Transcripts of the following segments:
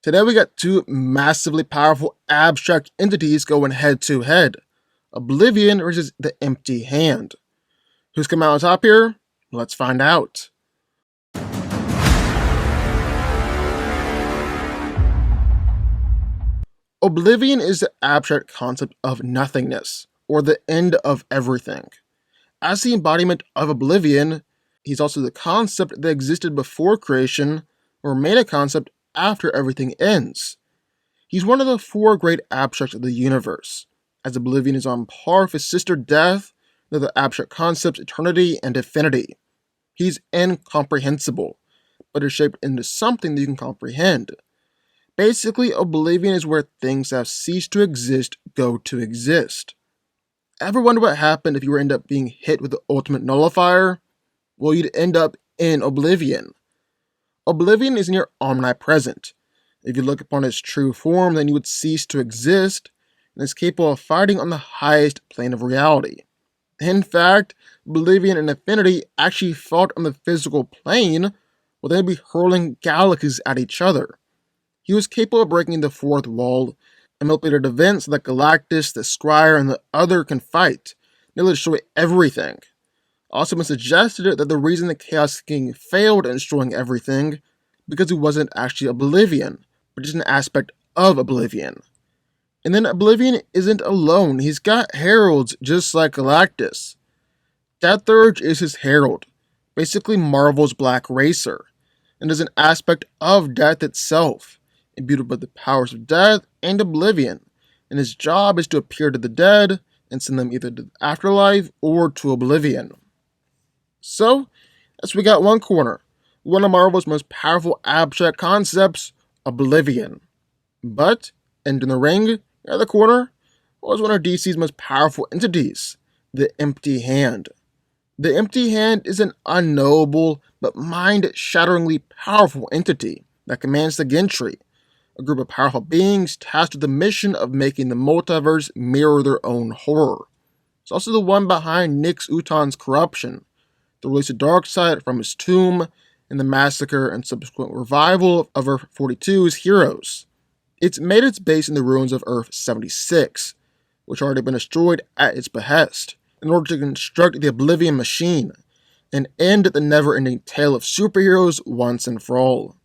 Today we got two massively powerful abstract entities going head to head. Oblivion versus the Empty Hand. Who's coming out on top here? Let's find out. Oblivion is the abstract concept of nothingness, or the end of everything. As the embodiment of Oblivion, he's also the concept that existed before creation, or made a concept after everything ends. He's one of the four great abstracts of the universe, as Oblivion is on par with his sister Death, the abstract concepts eternity and infinity. He's incomprehensible, but is shaped into something that you can comprehend. Basically, Oblivion is where things that have ceased to exist go to exist. Ever wonder what happened if you were to end up being hit with the ultimate nullifier? Well, you'd end up in Oblivion. Oblivion is near omnipresent. If you look upon its true form, then you would cease to exist, and is capable of fighting on the highest plane of reality. In fact, Oblivion and Infinity actually fought on the physical plane, where they'd be hurling galaxies at each other. He was capable of breaking the fourth wall, and manipulated events that Galactus, the Scryer, and the other can fight, nearly destroy everything. Also been suggested that the reason the Chaos King failed in destroying everything, because he wasn't actually Oblivion, but just an aspect of Oblivion. And then Oblivion isn't alone, he's got heralds just like Galactus. Death Urge is his herald, basically Marvel's Black Racer, and is an aspect of death itself, imbued with the powers of death and Oblivion, and his job is to appear to the dead and send them either to the afterlife or to Oblivion. So, as we got one corner, one of Marvel's most powerful abstract concepts, Oblivion. But, in the ring, the other corner, was one of DC's most powerful entities, the Empty Hand. The Empty Hand is an unknowable but mind-shatteringly powerful entity that commands the Gentry, a group of powerful beings tasked with the mission of making the multiverse mirror their own horror. It's also the one behind Nix Uton's corruption, the release of Darkseid from his tomb, and the massacre and subsequent revival of Earth-42's heroes. It's made its base in the ruins of Earth-76, which had already been destroyed at its behest, in order to construct the Oblivion machine, and end the never-ending tale of superheroes once and for all.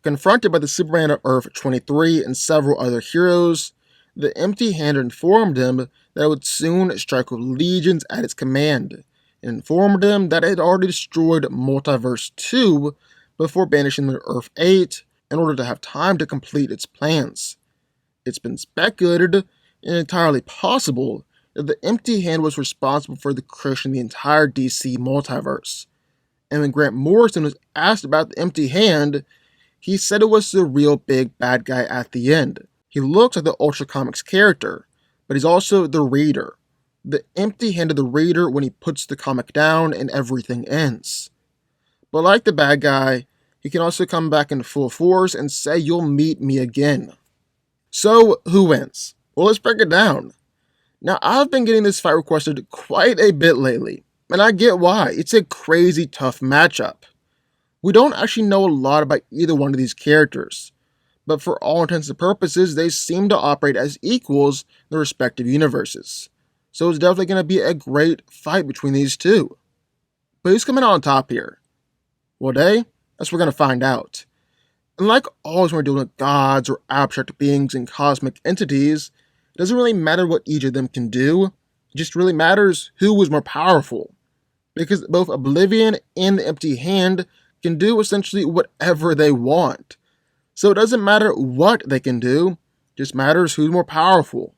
Confronted by the Superman of Earth-23 and several other heroes, the Empty Hand informed him that it would soon strike with legions at its command, and informed him that it had already destroyed Multiverse 2 before banishing the Earth-8 in order to have time to complete its plans. It's been speculated, and entirely possible, that the Empty Hand was responsible for the creation of the entire DC multiverse. And when Grant Morrison was asked about the Empty Hand, he said it was the real big bad guy at the end. He looks like the Ultra Comics character, but he's also the reader. The Empty Hand of the reader when he puts the comic down and everything ends. But like the bad guy, he can also come back in full force and say you'll meet me again. So, who wins? Well, let's break it down. Now, I've been getting this fight requested quite a bit lately, and I get why. It's a crazy tough matchup. We don't actually know a lot about either one of these characters, but for all intents and purposes, they seem to operate as equals in their respective universes. So it's definitely going to be a great fight between these two. But who's coming out on top here? Well, that's what we're going to find out. And like always when we're dealing with gods or abstract beings and cosmic entities, it doesn't really matter what each of them can do, it just really matters who is more powerful. Because both Oblivion and the Empty Hand can do essentially whatever they want. So it doesn't matter what they can do, it just matters who's more powerful.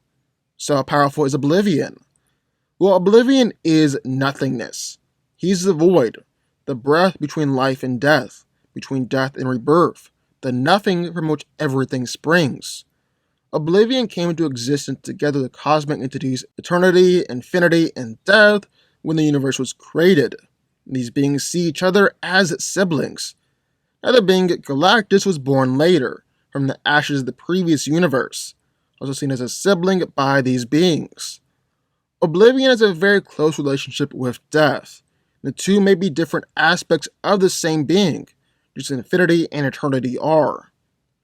So how powerful is Oblivion? Well, Oblivion is nothingness. He's the void, the breath between life and death, between death and rebirth, the nothing from which everything springs. Oblivion came into existence together with the cosmic entities eternity, infinity, and death when the universe was created. These beings see each other as siblings. Another being, Galactus, was born later, from the ashes of the previous universe, also seen as a sibling by these beings. Oblivion has a very close relationship with death. The two may be different aspects of the same being, just as infinity and eternity are.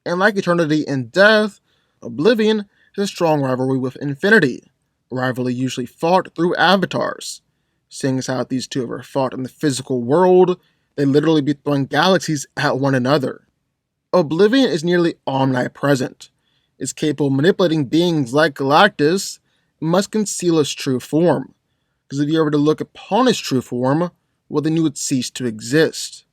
And like eternity and death, Oblivion has a strong rivalry with Infinity, a rivalry usually fought through avatars. Seeing as how these two ever fought in the physical world, they literally be throwing galaxies at one another. Oblivion is nearly omnipresent. It's capable of manipulating beings like Galactus, and must conceal his true form, because if you were to look upon his true form, well then you would cease to exist.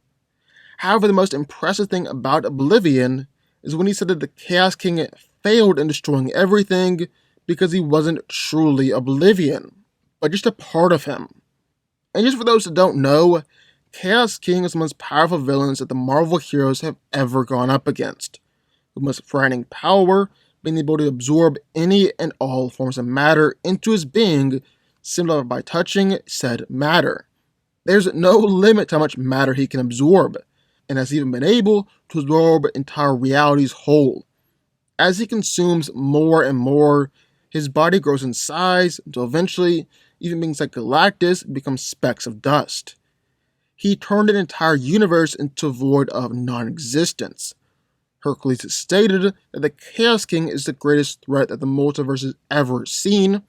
However, the most impressive thing about Oblivion is when he said that the Chaos King failed in destroying everything because he wasn't truly Oblivion, but just a part of him. And just for those that don't know, Chaos King is the most powerful villains that the Marvel heroes have ever gone up against, with most frightening power, being able to absorb any and all forms of matter into his being simply by touching said matter. There's no limit to how much matter he can absorb, and has even been able to absorb entire realities whole. As he consumes more and more, his body grows in size until eventually even beings like Galactus become specks of dust. He turned an entire universe into a void of non-existence. Hercules has stated that the Chaos King is the greatest threat that the multiverse has ever seen.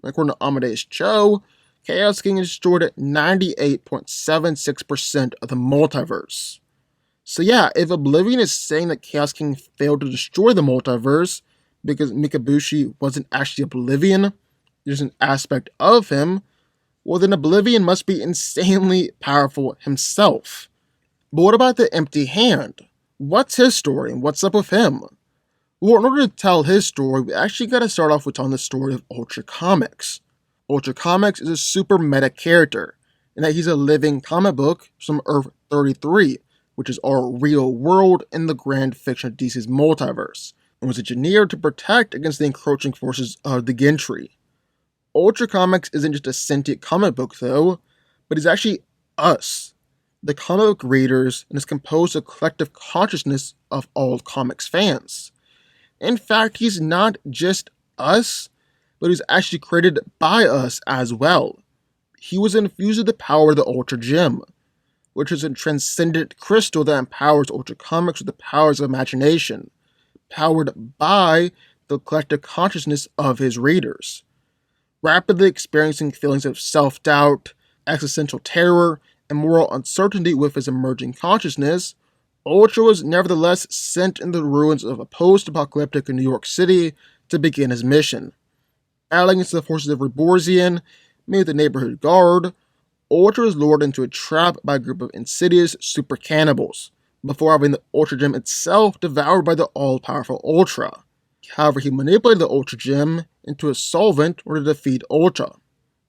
According to Amadeus Cho, Chaos King has destroyed 98.76% of the multiverse. So yeah, if Oblivion is saying that Chaos King failed to destroy the multiverse because Mikabushi wasn't actually Oblivion, there's an aspect of him, well then Oblivion must be insanely powerful himself. But what about the Empty Hand? What's his story and what's up with him? Well, in order to tell his story, we actually gotta start off with telling the story of Ultra Comics. Ultra Comics is a super meta character, in that he's a living comic book from Earth 33, which is our real world in the grand fiction of DC's multiverse, and was engineered to protect against the encroaching forces of the Gentry. Ultra Comics isn't just a sentient comic book though, but is actually us, the comic book readers, and is composed of collective consciousness of all comics fans. In fact, he's not just us, but he's actually created by us as well. He was infused with the power of the Ultra Gem, which is a transcendent crystal that empowers Ultra Comics with the powers of imagination, powered by the collective consciousness of his readers. Rapidly experiencing feelings of self-doubt, existential terror, and moral uncertainty with his emerging consciousness, Ultra was nevertheless sent in the ruins of a post-apocalyptic New York City to begin his mission. Battling against the forces of Reborzian, made with the neighborhood guard, Ultra is lured into a trap by a group of insidious super cannibals, before having the Ultra Gem itself devoured by the all-powerful Ultra. However, he manipulated the Ultra Gem into a solvent in order to defeat Ultra,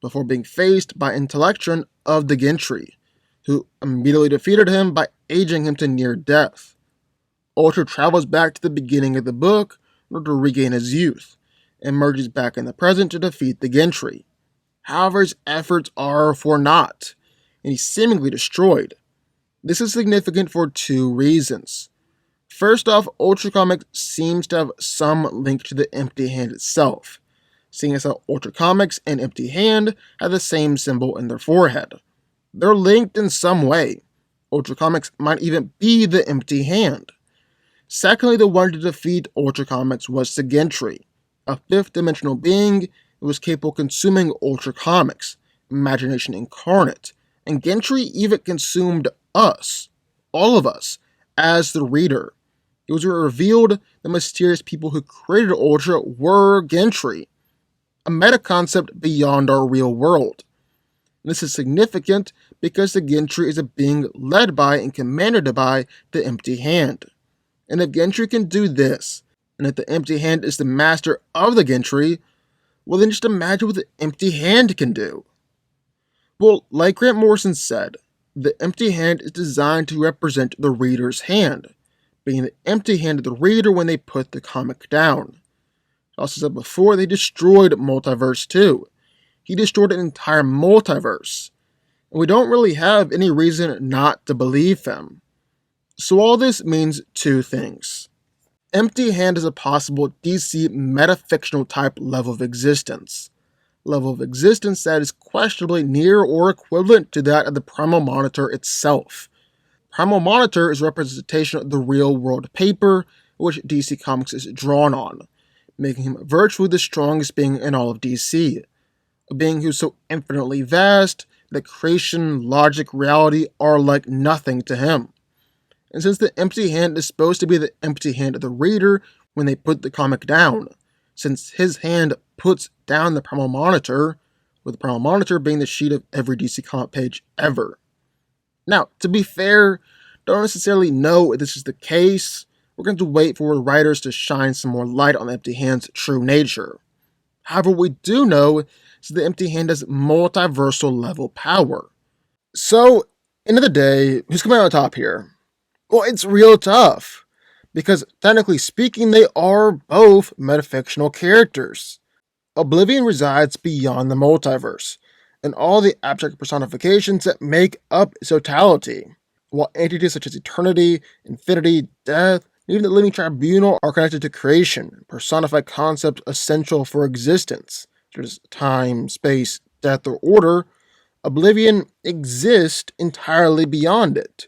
before being faced by Intellectron of the Gentry, who immediately defeated him by aging him to near death. Ultra travels back to the beginning of the book in order to regain his youth, and emerges back in the present to defeat the Gentry. However, his efforts are for naught, and he's seemingly destroyed. This is significant for two reasons. First off, Ultra Comics seems to have some link to the Empty Hand itself, seeing as how Ultra Comics and Empty Hand have the same symbol in their forehead. They're linked in some way. Ultra Comics might even be the Empty Hand. Secondly, the one to defeat Ultra Comics was the Gentry, a fifth-dimensional being who was capable of consuming Ultra Comics, imagination incarnate, and Gentry even consumed us, all of us, as the reader. It was revealed the mysterious people who created Ultra were Gentry, a meta-concept beyond our real world. And this is significant because the Gentry is a being led by and commanded by the Empty Hand. And if Gentry can do this, and if the Empty Hand is the master of the Gentry, well then just imagine what the Empty Hand can do. Well, like Grant Morrison said, the Empty Hand is designed to represent the reader's hand, being the empty hand of the reader when they put the comic down. I also said before, they destroyed Multiverse 2. He destroyed an entire multiverse, and we don't really have any reason not to believe him. So all this means two things. Empty Hand is a possible DC metafictional type level of existence. Level of existence that is questionably near or equivalent to that of the Primal Monitor itself. Primal Monitor is a representation of the real world paper which DC Comics is drawn on, making him virtually the strongest being in all of DC, a being who's so infinitely vast that creation, logic, reality are like nothing to him. And since the empty hand is supposed to be the empty hand of the reader when they put the comic down, since his hand puts down the Primal Monitor, with the Primal Monitor being the sheet of every DC comic page ever. Now, to be fair, don't necessarily know if this is the case. We're going to wait for writers to shine some more light on the Empty Hand's true nature. However, what we do know is the Empty Hand has multiversal level power. So, end of the day, who's coming out on top here? Well, it's real tough, because technically speaking, they are both metafictional characters. Oblivion resides beyond the multiverse, and all the abstract personifications that make up its totality, while entities such as eternity, infinity, death, and even the living tribunal are connected to creation, personified concepts essential for existence, such as time, space, death, or order. Oblivion exists entirely beyond it,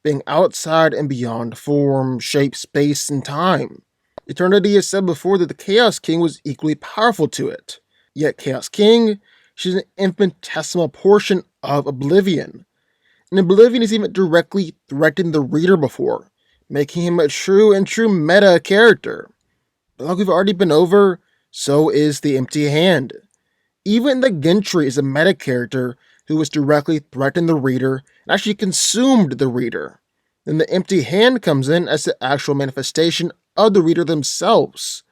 being outside and beyond form, shape, space, and time. Eternity has said before that the Chaos King was equally powerful to it. Yet Chaos King, she's an infinitesimal portion of Oblivion. And Oblivion has even directly threatened the reader before, making him a true meta character. But like we've already been over, so is the Empty Hand. Even the Gentry is a meta character who has directly threatened the reader and actually consumed the reader. Then the Empty Hand comes in as the actual manifestation of the reader themselves.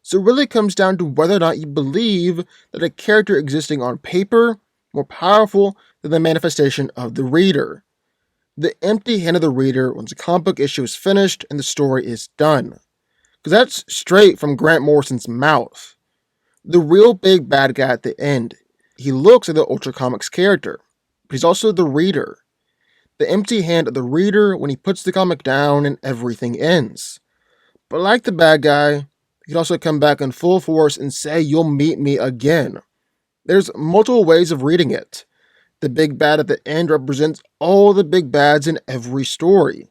So it really comes down to whether or not you believe that a character existing on paper more powerful than the manifestation of the reader. The Empty Hand of the reader once a comic book issue is finished and the story is done. Because that's straight from Grant Morrison's mouth. The real big bad guy at the end, he looks like the Ultra Comics character, but he's also the reader. The Empty Hand of the reader when he puts the comic down and everything ends. But like the bad guy, he can also come back in full force and say, "You'll meet me again." There's multiple ways of reading it. The big bad at the end represents all the big bads in every story.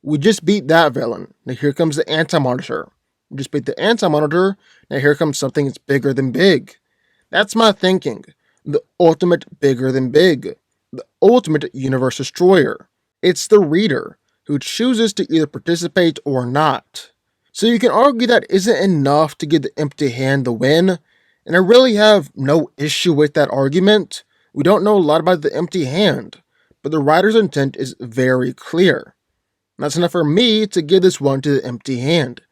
We just beat that villain. Now here comes the Anti-Monitor. We just beat the Anti-Monitor. Now here comes something that's bigger than big. That's my thinking. The ultimate bigger than big. The ultimate universe destroyer. It's the reader who chooses to either participate or not. So you can argue that isn't enough to give the Empty Hand the win, and I really have no issue with that argument. We don't know a lot about the Empty Hand, but the writer's intent is very clear. And that's enough for me to give this one to the Empty Hand.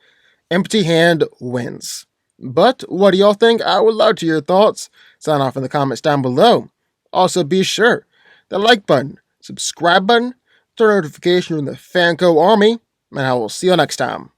Empty Hand wins. But what do y'all think? I would love to hear your thoughts. Sign off in the comments down below. Also be sure the like button, subscribe button, turn on notifications from the Fanco Army, and I will see you next time.